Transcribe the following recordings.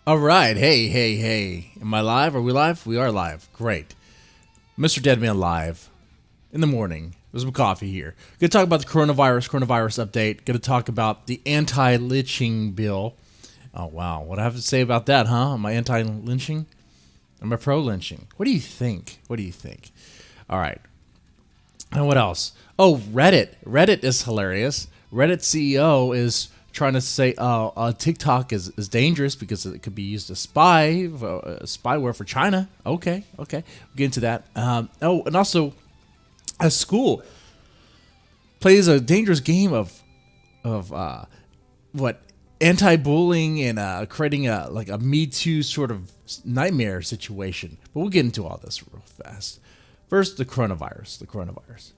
All right. Hey, hey, hey. Am I live? Are we live? We are live. Great. Mr. Deadman live in the morning with some coffee here. Going to talk about the coronavirus update. Going to talk about the anti-lynching bill. Oh, wow. What do I have to say about that, huh? Am I anti-lynching? Am I pro-lynching? What do you think? What do you think? All right. And what else? Oh, Reddit. Reddit is hilarious. Reddit CEO is trying to say TikTok is dangerous because it could be used as spyware for China. Okay. We'll get into that. And also, a school plays a dangerous game of anti-bullying and creating a Me Too sort of nightmare situation. But we'll get into all this real fast. First, the coronavirus.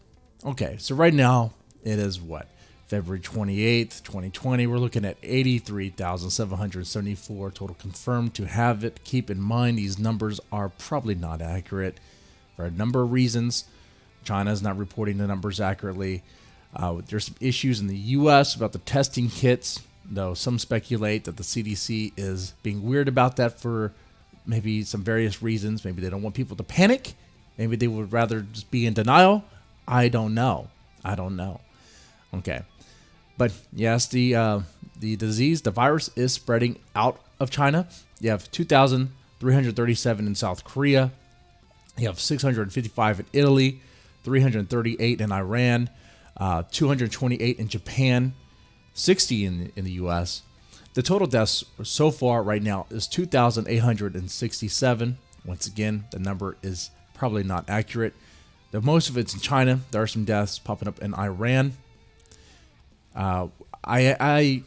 Okay, so right now it is what? February 28th, 2020. We're looking at 83,774 total confirmed to have it. Keep in mind, these numbers are probably not accurate for a number of reasons. China is not reporting the numbers accurately. There's some issues in the U.S. about the testing kits, though some speculate that the CDC is being weird about that for maybe some various reasons. Maybe they don't want people to panic. Maybe they would rather just be in denial. I don't know. Okay. But yes, the disease, the virus is spreading out of China. You have 2,337 in South Korea. You have 655 in Italy, 338 in Iran, 228 in Japan, 60 in the U.S. The total deaths so far right now is 2,867. Once again, the number is probably not accurate. Most of it's in China. There are some deaths popping up in Iran. I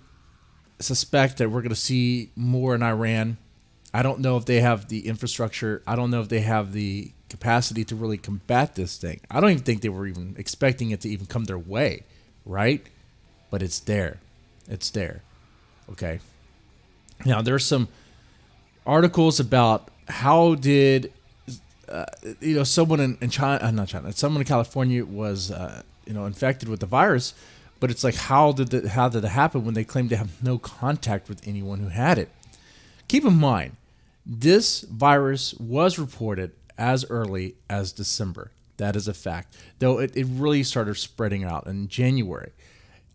suspect that we're going to see more in Iran. I don't know if they have the infrastructure. I don't know if they have the capacity to really combat this thing. I don't even think they were even expecting it to even come their way, right? But it's there. Okay. Now, there's some articles about how did someone in someone in California was infected with the virus. But it's like, how did it happen when they claimed to have no contact with anyone who had it? Keep in mind, this virus was reported as early as December. That is a fact. Though it really started spreading out in January.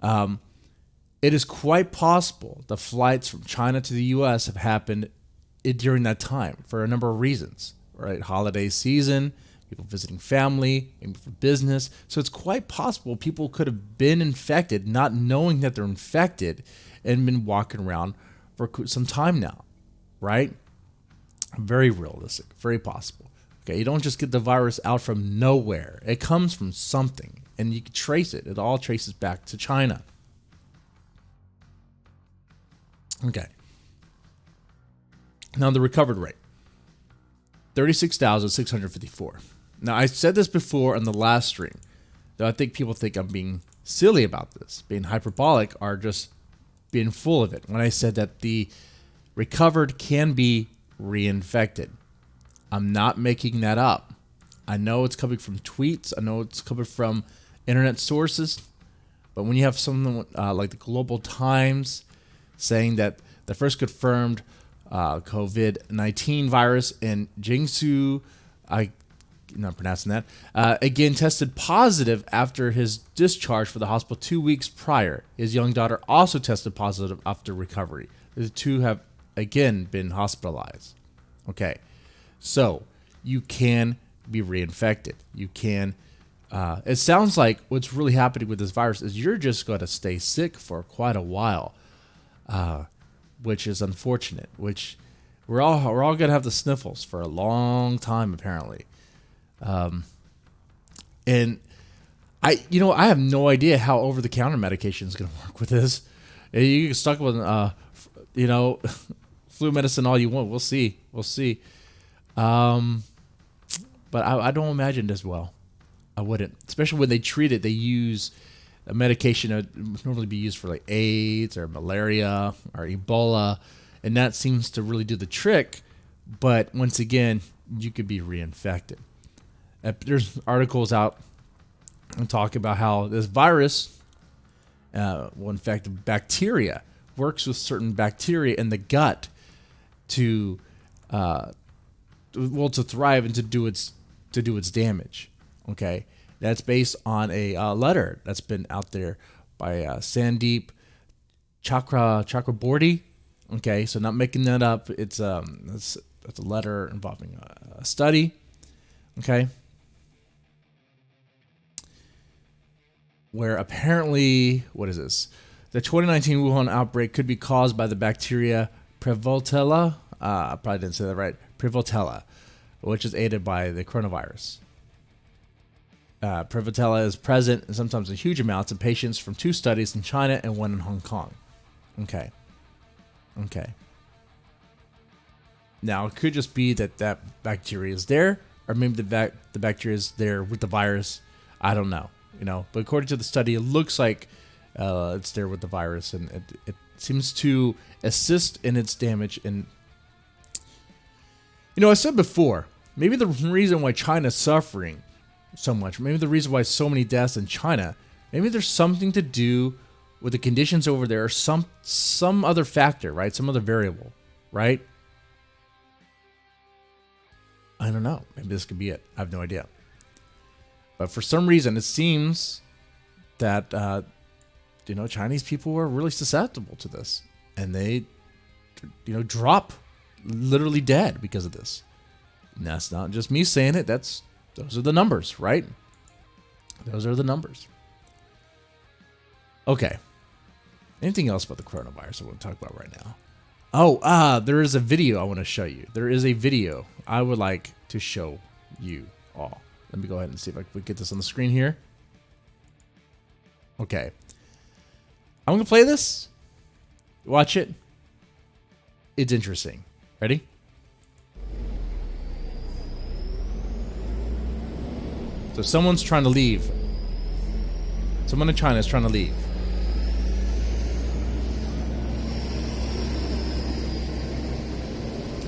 It is quite possible the flights from China to the U.S. have happened during that time for a number of reasons. Right? Holiday season, people visiting family, maybe for business. So it's quite possible people could have been infected, not knowing that they're infected, and been walking around for some time now, right? Very realistic, very possible. Okay, you don't just get the virus out from nowhere. It comes from something, and you can trace it. It all traces back to China. Okay. Now the recovered rate, 36,654. Now, I said this before on the last stream, though I think people think I'm being silly about this, being hyperbolic, or just being full of it, when I said that the recovered can be reinfected. I'm not making that up. I know it's coming from tweets. I know it's coming from internet sources. But when you have something like the Global Times saying that the first confirmed COVID-19 virus in Jiangsu, I'm not pronouncing that, again tested positive after his discharge for the hospital 2 weeks prior. His young daughter also tested positive after recovery. The two have, again, been hospitalized. Okay, so you can be reinfected. You can, it sounds like what's really happening with this virus is you're just going to stay sick for quite a while, which is unfortunate, which we're all going to have the sniffles for a long time, apparently. And I have no idea how over-the-counter medication is going to work with this. You get stuck with, flu medicine all you want. We'll see. But I don't imagine this well. I wouldn't, especially when they treat it. They use a medication that would normally be used for like AIDS or malaria or Ebola, and that seems to really do the trick. But once again, you could be reinfected. There's articles out and talk about how this virus, will infect bacteria, works with certain bacteria in the gut to to thrive and to do its damage. Okay, that's based on a letter that's been out there by Sandeep Chakraborty. Okay, so not making that up. It's that's a letter involving a study. Okay, where apparently, what is this? The 2019 Wuhan outbreak could be caused by the bacteria Prevotella. I probably didn't say that right. Prevotella, which is aided by the coronavirus. Prevotella is present and sometimes in huge amounts in patients from 2 studies in China and 1 in Hong Kong. Okay. Now, it could just be that bacteria is there, or maybe the bacteria is there with the virus. I don't know. But according to the study, it looks like it's there with the virus, and it seems to assist in its damage. And I said before, maybe the reason why China's suffering so much, maybe the reason why so many deaths in China, maybe there's something to do with the conditions over there, or some other factor, right? Some other variable, right? I don't know. Maybe this could be it. I have no idea. But for some reason, it seems that Chinese people are really susceptible to this, and they drop literally dead because of this. And that's not just me saying it. Those are the numbers, right? Those are the numbers. Okay. Anything else about the coronavirus I want to talk about right now? Oh, there is a video I want to show you. There is a video I would like to show you all. Let me go ahead and see if I can get this on the screen here. Okay. I'm going to play this. Watch it. It's interesting. Ready? So someone's trying to leave. Someone in China is trying to leave.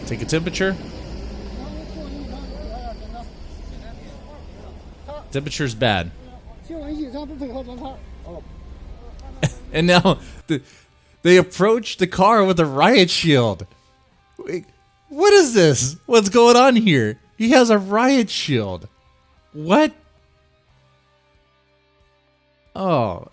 Take a temperature. Temperature's bad. And now they approach the car with a riot shield. Wait, what is this? What's going on here? He has a riot shield. What? Oh.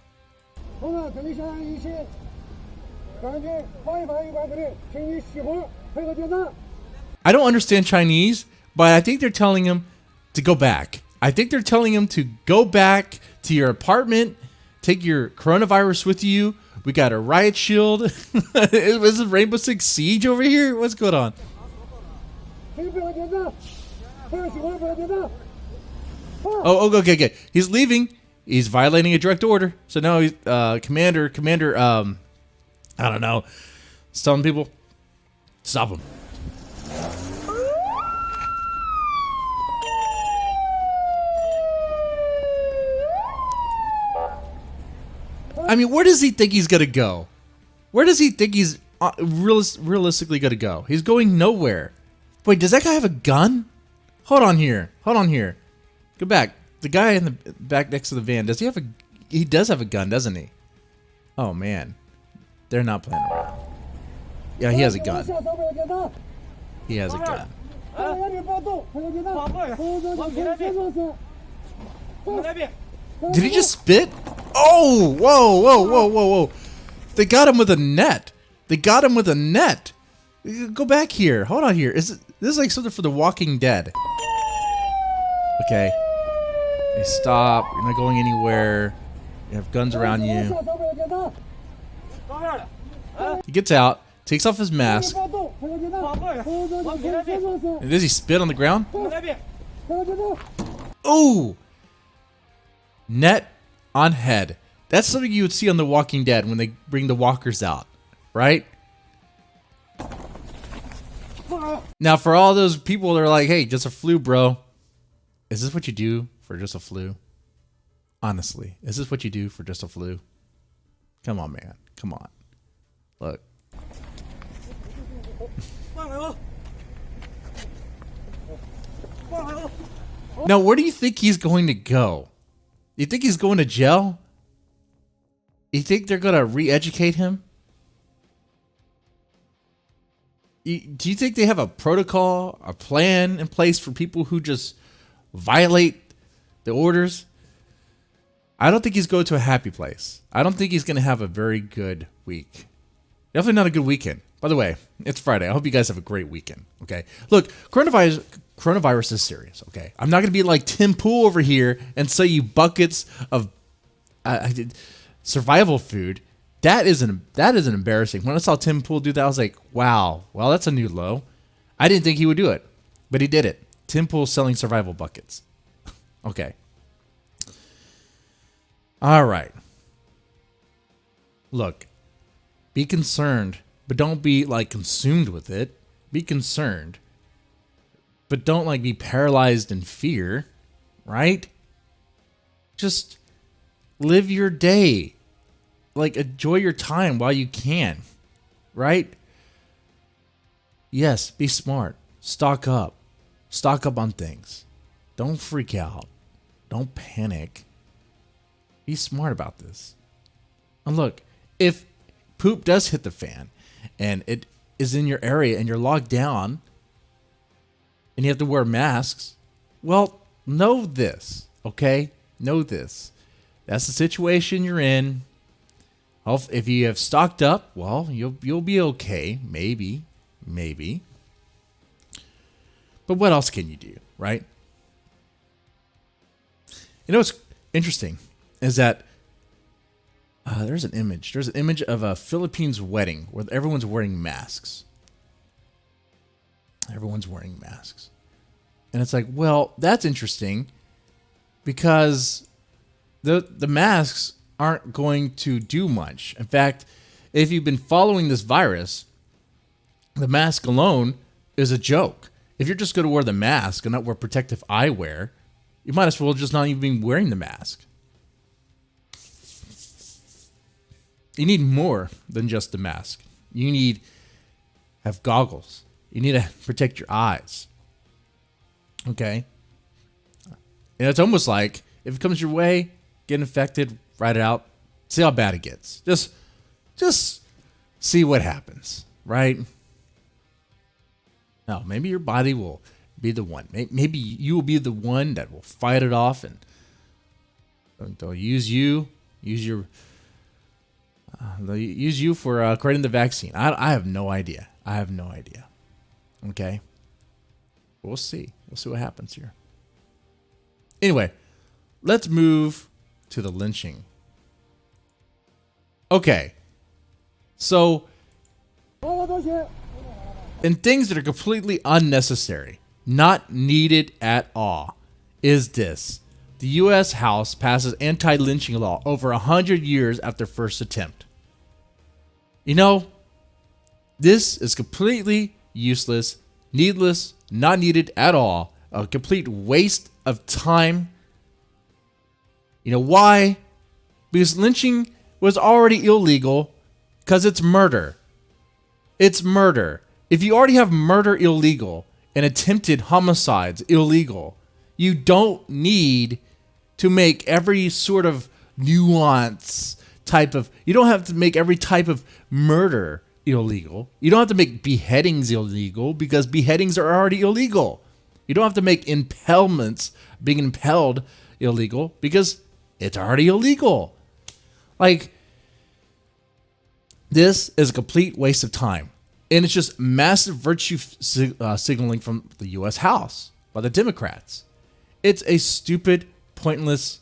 I don't understand Chinese, but I think they're telling him to go back. I think they're telling him to go back to your apartment, take your coronavirus with you. We got a riot shield. Is it Rainbow Six Siege over here? What's going on? Oh, okay. He's leaving. He's violating a direct order. So now he's commander. I don't know. He's telling people, stop him. I mean, where does he think he's gonna go? Where does he think he's realistically gonna go? He's going nowhere. Wait, does that guy have a gun? Hold on here. Go back. The guy in the back next to the van, does he have a... He does have a gun, doesn't he? Oh, man. They're not playing around. Yeah, he has a gun. He has a gun. Did he just spit? Oh, whoa. They got him with a net. Go back here. Hold on here. This is like something for The Walking Dead. Okay. Hey, stop. You're not going anywhere. You have guns around you. He gets out, takes off his mask. And does he spit on the ground? Oh! Net on head. That's something you would see on The Walking Dead when they bring the walkers out, right? Now, for all those people that are like, hey, just a flu, bro. Is this what you do for just a flu? Honestly, is this what you do for just a flu? Come on, man. Come on. Look. Now, where do you think he's going to go? You think he's going to jail? You think they're going to re-educate him? Do you think they have a protocol, a plan in place for people who just violate the orders? I don't think he's going to a happy place. I don't think he's going to have a very good week. Definitely not a good weekend. By the way, it's Friday. I hope you guys have a great weekend. Okay. Look, coronavirus is serious. Okay. I'm not going to be like Tim Pool over here and sell you buckets of survival food. That is embarrassing. When I saw Tim Pool do that, I was like, wow, well, that's a new low. I didn't think he would do it, but he did it. Tim Pool selling survival buckets. Okay. All right. Look, be concerned, but don't be like consumed with it. Be concerned, but don't like be paralyzed in fear, right? Just live your day. Like enjoy your time while you can, right? Yes, be smart. Stock up. Stock up on things. Don't freak out. Don't panic. Be smart about this. And look, if poop does hit the fan and it is in your area and you're locked down and you have to wear masks, well, know this, okay? Know this. That's the situation you're in. If you have stocked up, well, you'll be okay. Maybe. But what else can you do, right? You know what's interesting is that there's an image. There's an image of a Philippines wedding where everyone's wearing masks. Everyone's wearing masks. And it's like, well, that's interesting because the masks aren't going to do much. In fact, if you've been following this virus, the mask alone is a joke. If you're just going to wear the mask and not wear protective eyewear, you might as well just not even be wearing the mask. You need more than just the mask. You need have goggles. You need to protect your eyes. Okay? And it's almost like if it comes your way, get infected, write it out, see how bad it gets. Just see what happens, right? Now, maybe your body will be the one. Maybe you will be the one that will fight it off, and they'll use you for creating the vaccine. I have no idea. Okay, we'll see. We'll see what happens here. Anyway, let's move to the lynching. Okay, so and things that are completely unnecessary, not needed at all, is this. The U.S. House passes anti-lynching law over 100 years after first attempt. You know, this is completely useless, needless, not needed at all, a complete waste of time. You know why? Because lynching was already illegal because it's murder. It's murder. If you already have murder illegal and attempted homicides illegal, you don't need to make every sort of nuance type of, you don't have to make every type of murder illegal. You don't have to make beheadings illegal because beheadings are already illegal. You don't have to make impalements, being impaled, illegal because it's already illegal. Like, this is a complete waste of time. And it's just massive virtue signaling from the U.S. House by the Democrats. It's a stupid, pointless.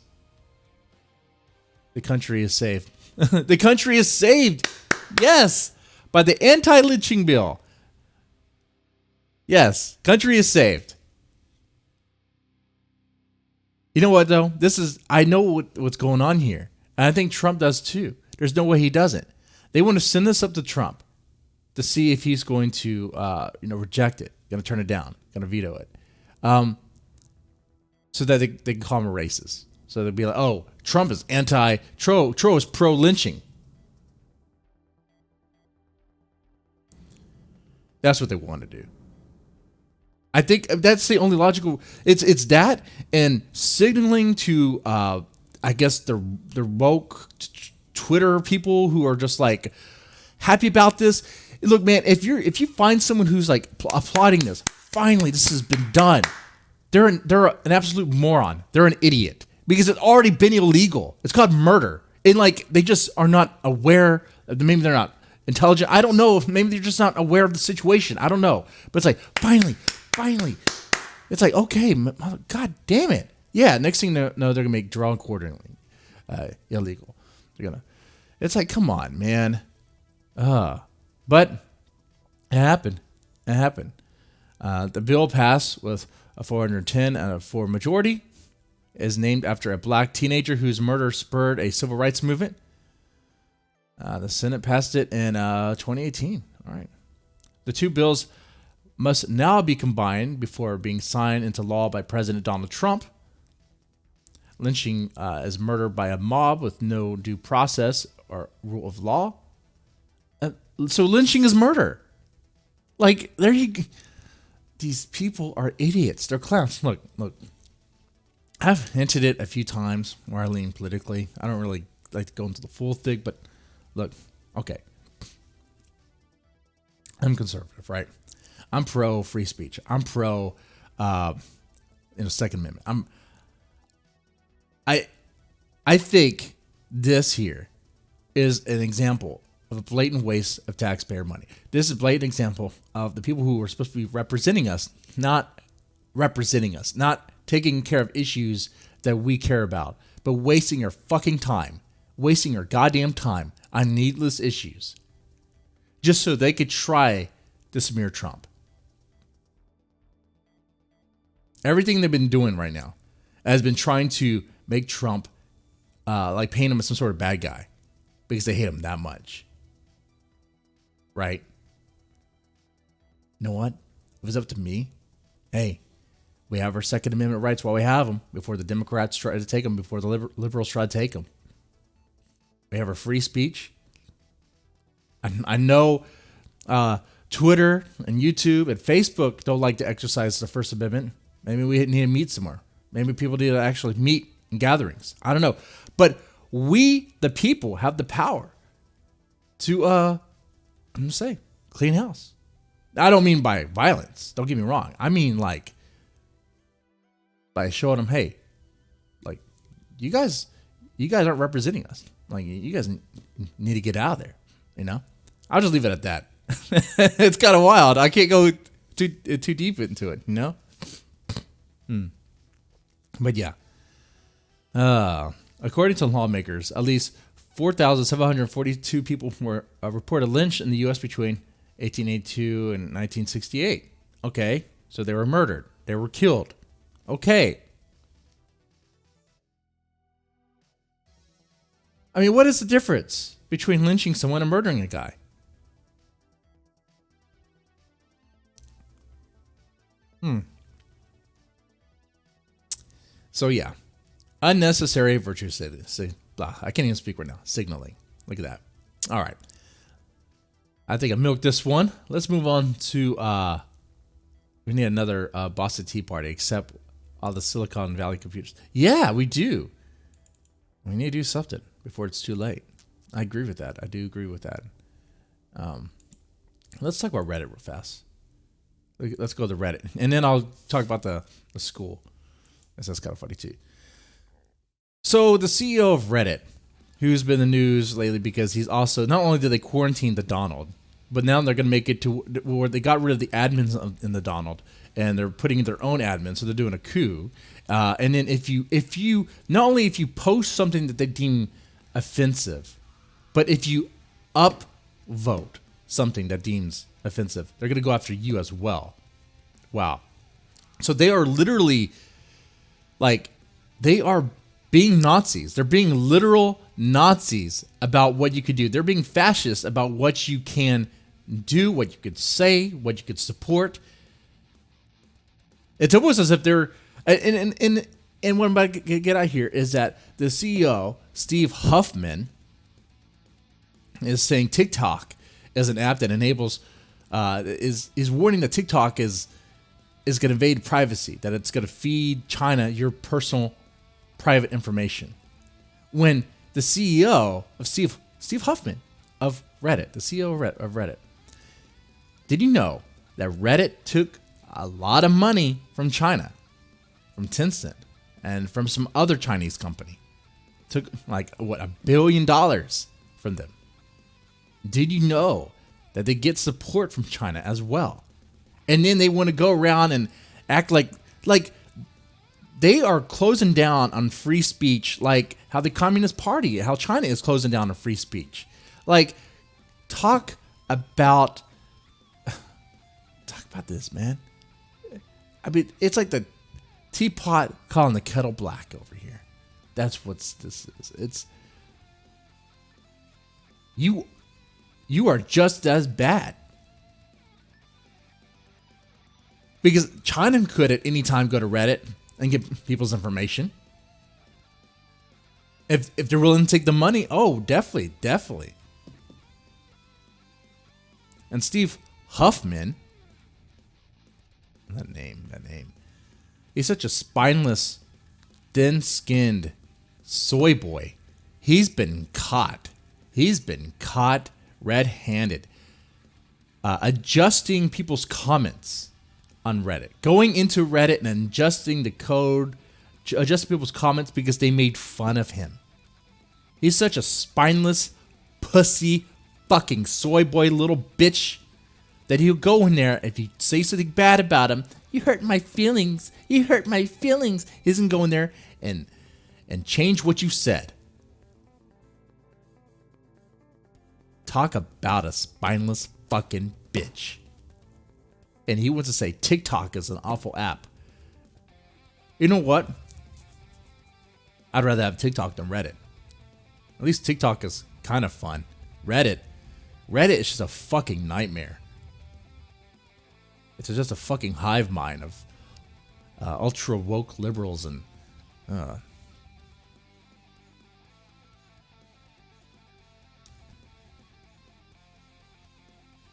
The country is saved. The country is saved. Yes. By the anti-lynching bill. Yes. Country is saved. You know what, though? I know what's going on here. And I think Trump does too. There's no way he doesn't. They want to send this up to Trump to see if he's going to, reject it, going to turn it down, going to veto it, so that they can call him a racist. So they'll be like, "Oh, Trump is Trump is pro-lynching." That's what they want to do. I think that's the only logical. It's that and signaling to, I guess the woke Twitter people who are just like happy about this. Look, man, if you find someone who's like applauding this, finally this has been done. They're an absolute moron. They're an idiot because it's already been illegal. It's called murder, and like they just are not aware. Maybe they're not intelligent. I don't know. If maybe they're just not aware of the situation. I don't know. But it's like finally, it's like okay, God damn it. Yeah. Next thing they're gonna make draw and quartering illegal. They're gonna. It's like come on, man. But it happened. The bill passed with a 410 out of 4 majority. Is named after a black teenager whose murder spurred a civil rights movement. The Senate passed it in 2018. All right. The two bills must now be combined before being signed into law by President Donald Trump. Lynching is murder by a mob with no due process or rule of law. So lynching is murder. Like, there you go. These people are idiots. They're clowns. Look. I've hinted it a few times where I lean politically. I don't really like to go into the full thing, but look, okay. I'm conservative, right? I'm pro free speech. I'm pro Second Amendment. I think this here is an example of a blatant waste of taxpayer money. This is a blatant example of the people who are supposed to be representing us, not taking care of issues that we care about, but wasting your fucking time, wasting your goddamn time on needless issues just so they could try to smear Trump. Everything they've been doing right now has been trying to make Trump like paint him as some sort of bad guy because they hate him that much. Right? You know what? If it was up to me, hey, we have our Second Amendment rights while we have them before the Democrats try to take them, before the liberals try to take them. We have our free speech. I know Twitter and YouTube and Facebook don't like to exercise the First Amendment. Maybe we need to meet somewhere. Maybe people need to actually meet in gatherings. I don't know. But we, the people, have the power to, I'm going to say, clean house. I don't mean by violence. Don't get me wrong. I mean like by showing them, hey, like you guys aren't representing us. Like you guys need to get out of there. You know, I'll just leave it at that. It's kind of wild. I can't go too deep into it. You know. But yeah. According to lawmakers, at least 4,742 people were reported lynched in the U.S. between 1882 and 1968. Okay, so they were murdered. They were killed. Okay. I mean, what is the difference between lynching someone and murdering a guy? So yeah, unnecessary virtue blah. I can't even speak right now. Signaling. Look at that. All right. I think I milked this one. Let's move on to we need another Boston Tea Party, except all the Silicon Valley computers. Yeah, we do. We need to do something before it's too late. I agree with that. I do agree with that. Let's talk about Reddit real fast. Let's go to Reddit, and then I'll talk about the school. That's kind of funny too. So the CEO of Reddit, who's been in the news lately because he's also, not only did they quarantine the Donald, but now they're going to make it to where they got rid of the admins in the Donald, and they're putting in their own admin, so they're doing a coup. And then if you not only if you post something that they deem offensive, but if you upvote something that deems offensive, they're going to go after you as well. Wow. So they are literally like, they are being Nazis. They're being literal Nazis about what you could do. They're being fascist about what you can do, what you could say, what you could support. It's almost as if they're, and what I'm about to get out here is that the CEO, Steve Huffman, is saying TikTok is an app that enables, is warning that TikTok is going to invade privacy, that it's going to feed China your personal private information. When the CEO of Steve Huffman of Reddit, the CEO of Reddit, Did you know that Reddit took a lot of money from China, from Tencent, and from some other Chinese company? Took like $1 billion from them. Did you know that they get support from China as well? And then they want to go around and act like they are closing down on free speech, like how the Communist Party, how China is closing down on free speech. Like, talk about this, man. I mean, it's like the teapot calling the kettle black over here. That's what this is. It's you are just as bad. Because China could at any time go to Reddit and get people's information. If they're willing to take the money, oh, definitely. And Steve Huffman, that name. He's such a spineless, thin-skinned soy boy. He's been caught red-handed, adjusting people's comments on Reddit, going into Reddit and adjusting the code, adjusting people's comments because they made fun of him. He's such a spineless, pussy, fucking soy boy little bitch that he'll go in there, if you say something bad about him, you hurt my feelings. He's gonna go in there and change what you said. Talk about a spineless fucking bitch. And he wants to say TikTok is an awful app. You know what? I'd rather have TikTok than Reddit. At least TikTok is kind of fun. Reddit is just a fucking nightmare. It's just a fucking hive mind of ultra woke liberals and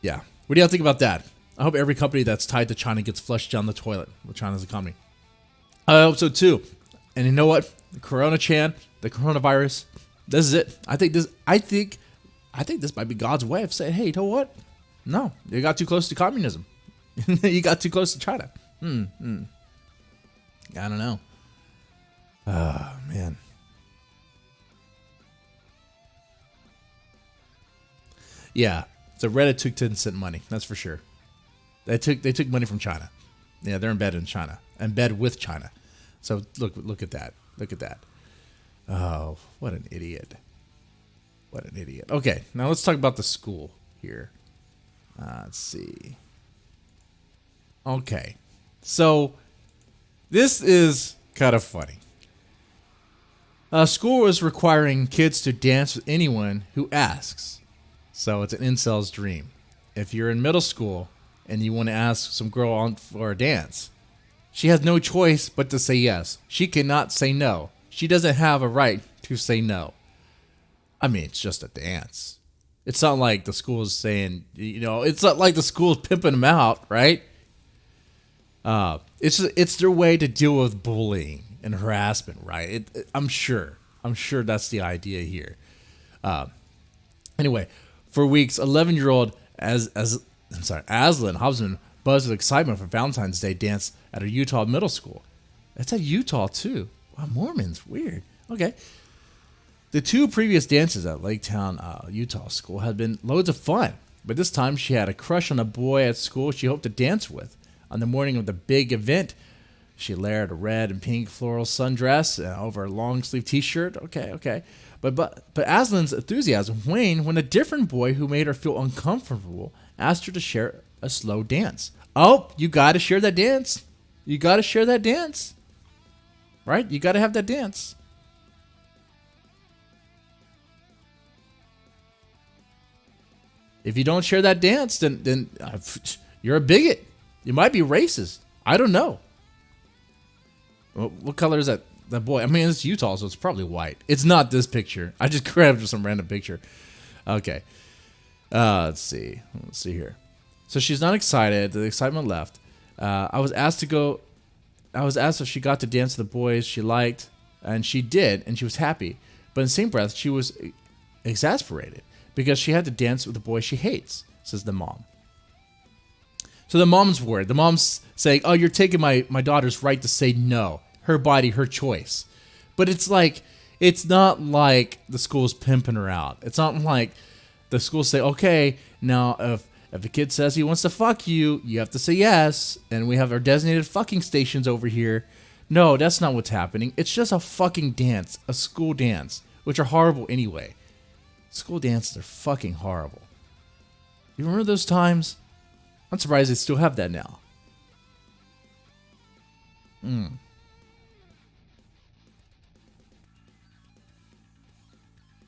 yeah. What do y'all think about that? I hope every company that's tied to China gets flushed down the toilet with China's economy. I hope so too. And you know what? The coronavirus. This is it. I think this might be God's way of saying, hey, you know what? No, you got too close to communism. You got too close to China. I don't know. Oh, man. Yeah. So Reddit took 10-cent money. That's for sure. They took money from China. Yeah, they're embedded in China. Embedded with China. So look at that. Look at that. Oh, what an idiot. What an idiot. Okay, now let's talk about the school here. Let's see. Okay, so this is kind of funny. School is requiring kids to dance with anyone who asks. So it's an incel's dream. If you're in middle school and you want to ask some girl on for a dance, she has no choice but to say yes. She cannot say no. She doesn't have a right to say no. I mean, it's just a dance. It's not like the school is saying, it's not like the school is pimping them out, right? It's their way to deal with bullying and harassment, right? I'm sure that's the idea here. Anyway, for weeks, 11-year-old Aslan Hobsman buzzed with excitement for Valentine's Day dance at a Utah middle school. That's at Utah too. Wow, Mormons, weird. Okay. The two previous dances at Laketown, Utah school had been loads of fun, but this time she had a crush on a boy at school she hoped to dance with. On the morning of the big event, she layered a red and pink floral sundress over a long-sleeve t-shirt. Okay. But Aslan's enthusiasm waned when a different boy who made her feel uncomfortable asked her to share a slow dance. Oh, you got to share that dance. You got to share that dance. Right? You got to have that dance. If you don't share that dance, then you're a bigot. You might be racist. I don't know. What color is that boy? I mean, it's Utah, so it's probably white. It's not this picture. I just grabbed some random picture. Okay. Let's see here. So she's not excited. The excitement left. I was asked if she got to dance with the boys she liked, and she did, and she was happy. But in the same breath, she was exasperated because she had to dance with the boy she hates, says the mom. So the mom's worried. The mom's saying, "Oh, you're taking my daughter's right to say no. Her body, her choice." But it's like, it's not like the school's pimping her out. It's not like the school say, "Okay, now if a kid says he wants to fuck you, you have to say yes, and we have our designated fucking stations over here." No, that's not what's happening. It's just a fucking dance, a school dance, which are horrible anyway. School dances are fucking horrible. You remember those times? I'm surprised they still have that now.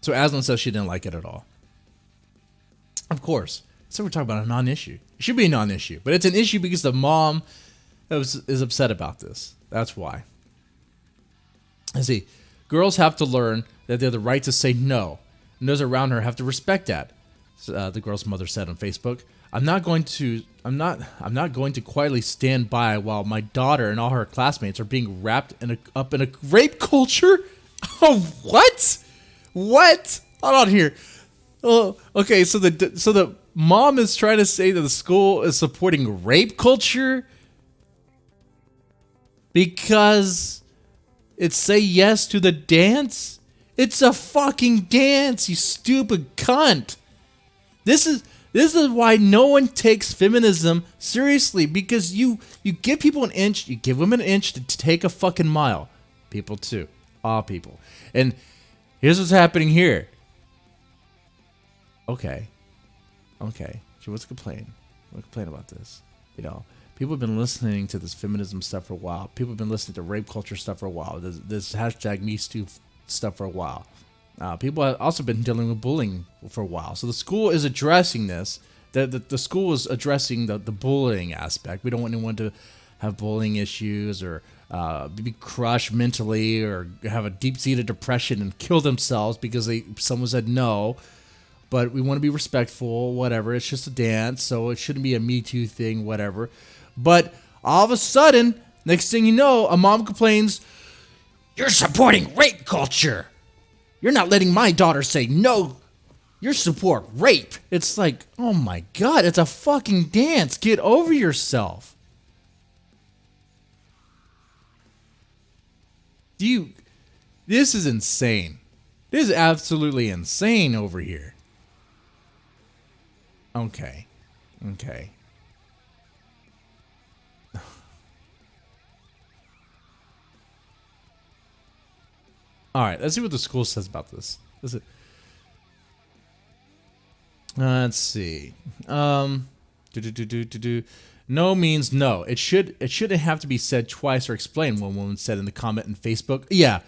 So Aslan says she didn't like it at all. Of course. So we're talking about a non-issue. It should be a non-issue, but it's an issue because the mom is upset about this. That's why. I see. Girls have to learn that they have the right to say no, and those around her have to respect that. The girl's mother said on Facebook, I'm not going to quietly stand by while my daughter and all her classmates are being wrapped up in a rape culture." Oh, what? What? Hold on here. Oh, okay. So the mom is trying to say that the school is supporting rape culture because it's say yes to the dance. It's a fucking dance, you stupid cunt. This is why no one takes feminism seriously, because you give people an inch, you give women an inch to take a fucking mile. People too. All people. And here's what's happening here. Okay. She wants to complain. I want to complain about this. You know, people have been listening to this feminism stuff for a while. People have been listening to rape culture stuff for a while. This hashtag #MeToo stuff for a while. People have also been dealing with bullying for a while. So the school is addressing this. The school is addressing the bullying aspect. We don't want anyone to have bullying issues or be crushed mentally or have a deep-seated depression and kill themselves because someone said no. But we want to be respectful, whatever. It's just a dance, so it shouldn't be a Me Too thing, whatever. But all of a sudden, next thing you know, a mom complains, "You're supporting rape culture. You're not letting my daughter say no. You support rape." It's like, oh my God, it's a fucking dance. Get over yourself. This is insane. This is absolutely insane over here. Okay. All right, let's see what the school says about this. Let's see. No means no. It shouldn't have to be said twice or explained. One woman said in the comment in Facebook. Yeah.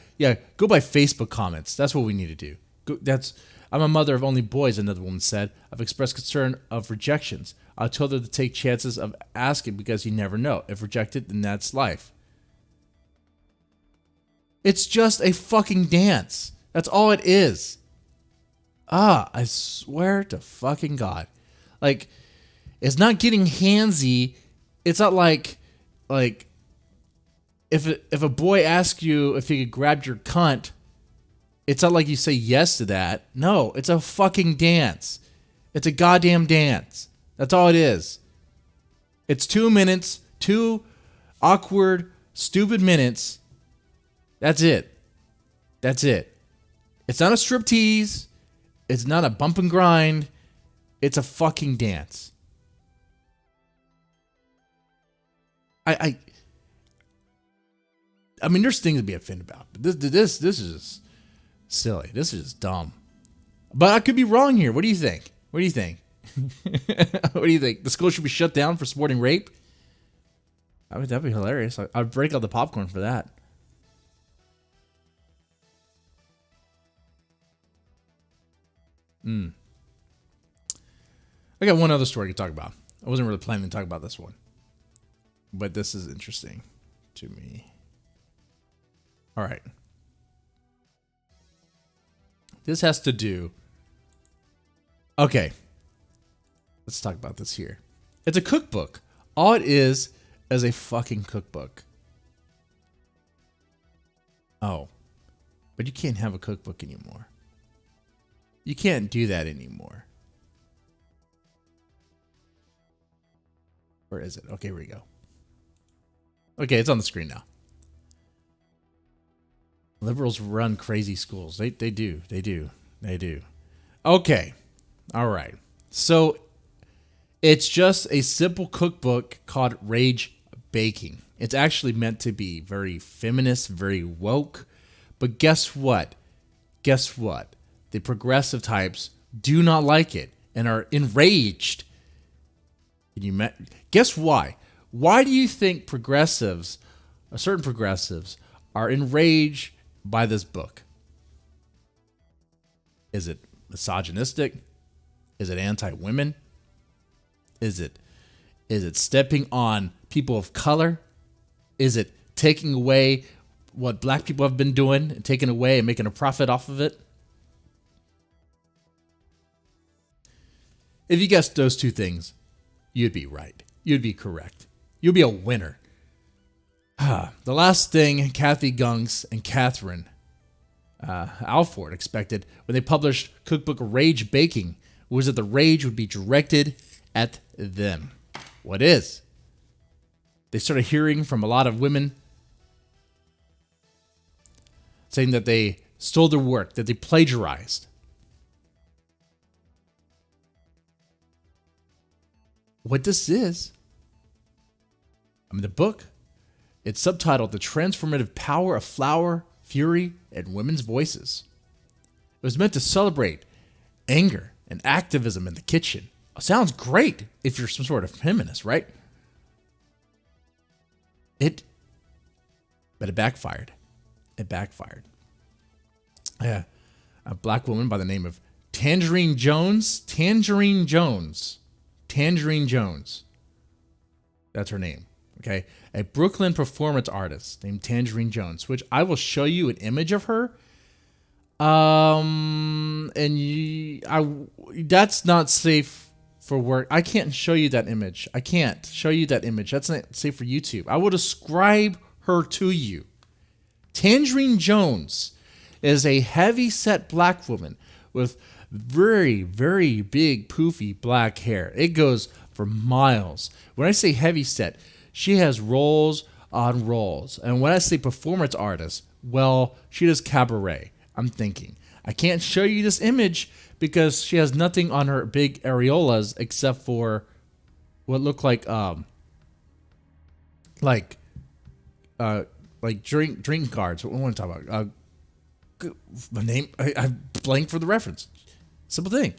Go by Facebook comments. That's what we need to do. I'm a mother of only boys. Another woman said. I've expressed concern of rejections. I told her to take chances of asking because you never know. If rejected, then that's life. It's just a fucking dance. That's all it is. I swear to fucking God. Like, it's not getting handsy. It's not like if a boy asks you if he could grab your cunt, it's not like you say yes to that. No, it's a fucking dance. It's a goddamn dance. That's all it is. It's 2 minutes, 2 awkward, stupid minutes. That's it. It's not a striptease. It's not a bump and grind. It's a fucking dance. I mean, there's things to be offended about, but this is just silly. This is just dumb. But I could be wrong here. What do you think? What do you think? The school should be shut down for supporting rape? That'd be hilarious. I'd break out the popcorn for that. I got one other story to talk about. I wasn't really planning to talk about this one, but this is interesting to me. All right. This has to do... Okay. Let's talk about this here. It's a cookbook. All it is a fucking cookbook. Oh. But you can't have a cookbook anymore. You can't do that anymore. Where is it? Okay, here we go. Okay, it's on the screen now. Liberals run crazy schools. They do. They do. They do. Okay. All right. So it's just a simple cookbook called Rage Baking. It's actually meant to be very feminist, very woke. But guess what? Guess what? The progressive types do not like it and are enraged. Guess why? Why do you think progressives, certain progressives, are enraged by this book? Is it misogynistic? Is it anti-women? Is it stepping on people of color? Is it taking away what black people have been doing and taking away and making a profit off of it? If you guessed those two things, you'd be right. You'd be correct. You'll be a winner. The last thing Kathy Gunks and Catherine Alford expected when they published cookbook Rage Baking was that the rage would be directed at them. What is? They started hearing from a lot of women saying that they stole their work, that they plagiarized. What this is, the book, it's subtitled The Transformative Power of Flour, Fury, and Women's Voices. It was meant to celebrate anger and activism in the kitchen. It sounds great if you're some sort of feminist, right? But it backfired. It backfired. Yeah, a black woman by the name of Tangerine Jones. That's her name. Okay, a Brooklyn performance artist named Tangerine Jones, which I will show you an image of her. That's not safe for work. I can't show you that image. That's not safe for YouTube. I will describe her to you. Tangerine Jones is a heavy-set black woman with very, very big, poofy black hair. It goes for miles. When I say heavy-set, she has rolls on rolls. And when I say performance artist, well, she does cabaret. I'm thinking. I can't show you this image because she has nothing on her big areolas except for what look like drink cards. What do I want to talk about? My name. I blanked for the reference. Simple thing.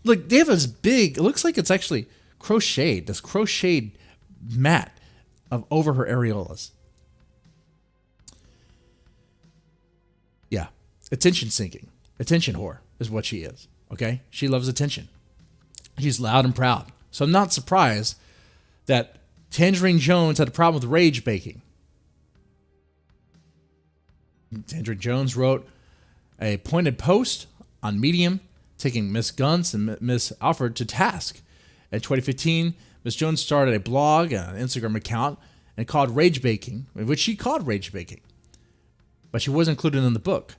Look, they have this big. It looks like it's actually crocheted. This crocheted mat over her areolas. Yeah, attention seeking, attention whore is what she is. Okay, she loves attention. She's loud and proud. So I'm not surprised that Tangerine Jones had a problem with rage baking. Tangerine Jones wrote a pointed post on Medium taking Miss Gunts and Miss Alford to task. In 2015, Miss Jones started a blog and an Instagram account and called Rage Baking, which she called Rage Baking. But she wasn't included in the book.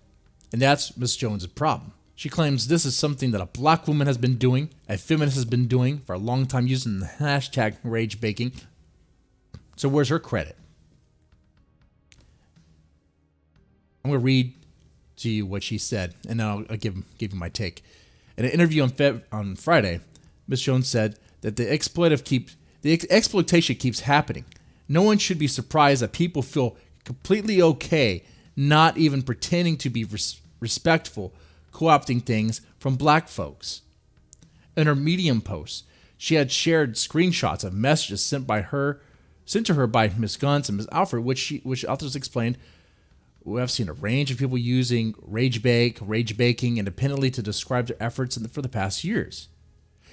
And that's Miss Jones' problem. She claims this is something that a black woman has been doing, a feminist has been doing for a long time using the hashtag Rage Baking. So where's her credit? I'm going to read to you what she said, and then I'll give you my take. In an interview on Friday, Miss Jones said that the exploitation keeps happening. No one should be surprised that people feel completely okay not even pretending to be respectful, co-opting things from black folks. In her Medium post, she had shared screenshots of messages sent to her by Miss Gunts and Miss Alford, which authors explained. We have seen a range of people using rage baking independently to describe their efforts for the past years.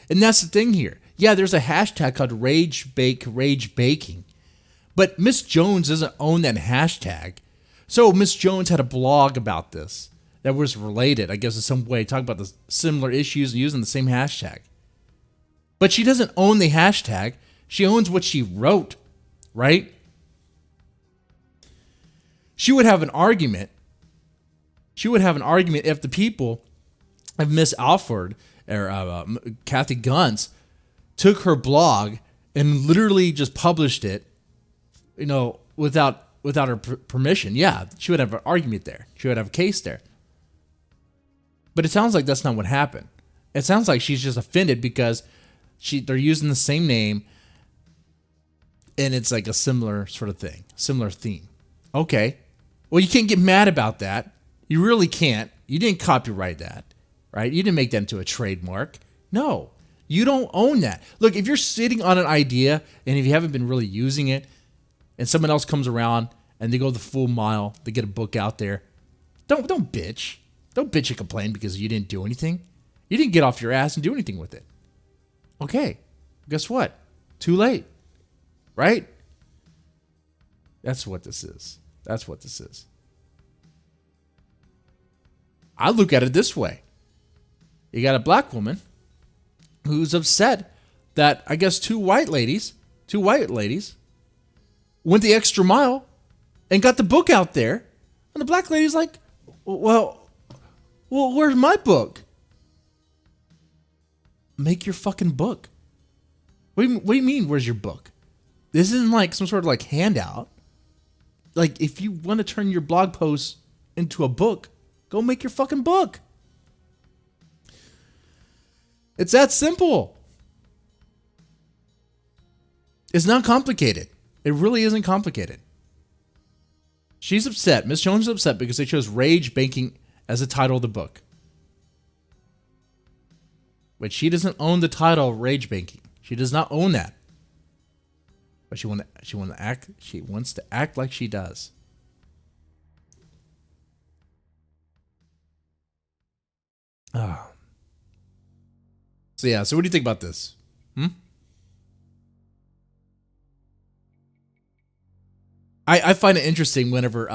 And that's the thing here. Yeah, there's a hashtag called rage baking. But Miss Jones doesn't own that hashtag. So Miss Jones had a blog about this that was related, I guess, in some way, talking about the similar issues using the same hashtag. But she doesn't own the hashtag. She owns what she wrote, right? She would have an argument. If the people of Miss Alford or Kathy Gunts took her blog and literally just published it, without her permission, yeah, she would have an argument there. She would have a case there. But it sounds like that's not what happened. It sounds like she's just offended because they're using the same name, and it's like a similar sort of thing, similar theme. Okay. Well, you can't get mad about that. You really can't. You didn't copyright that, right? You didn't make that into a trademark. No, you don't own that. Look, if you're sitting on an idea and if you haven't been really using it and someone else comes around and they go the full mile, they get a book out there, don't bitch. Don't bitch and complain because you didn't do anything. You didn't get off your ass and do anything with it. Okay, guess what? Too late, right? That's what this is. That's what this is. I look at it this way. You got a black woman who's upset that I guess two white ladies went the extra mile and got the book out there. And the black lady's like, well, where's my book? Make your fucking book. What do you mean, where's your book? This isn't like some sort of like handout. Like, if you want to turn your blog post into a book, go make your fucking book. It's that simple. It's not complicated. It really isn't complicated. She's upset. Miss Jones is upset because they chose Rage Banking as the title of the book. But she doesn't own the title Rage Banking. She does not own that. But she wants to act like she does. Ah. So yeah, so what do you think about this? I find it interesting whenever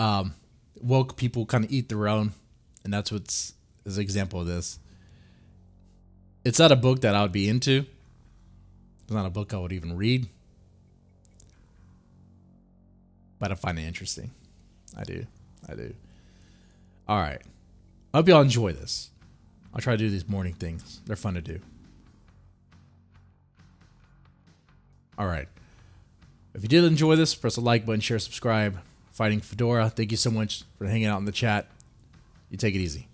woke people kind of eat their own, and that's what's is an example of this. It's not a book that I would be into. It's not a book I would even read. But I find it interesting. I do. All right. I hope y'all enjoy this. I'll try to do these morning things. They're fun to do. All right. If you did enjoy this, press the like button, share, subscribe. Fighting Fedora, thank you so much for hanging out in the chat. You take it easy.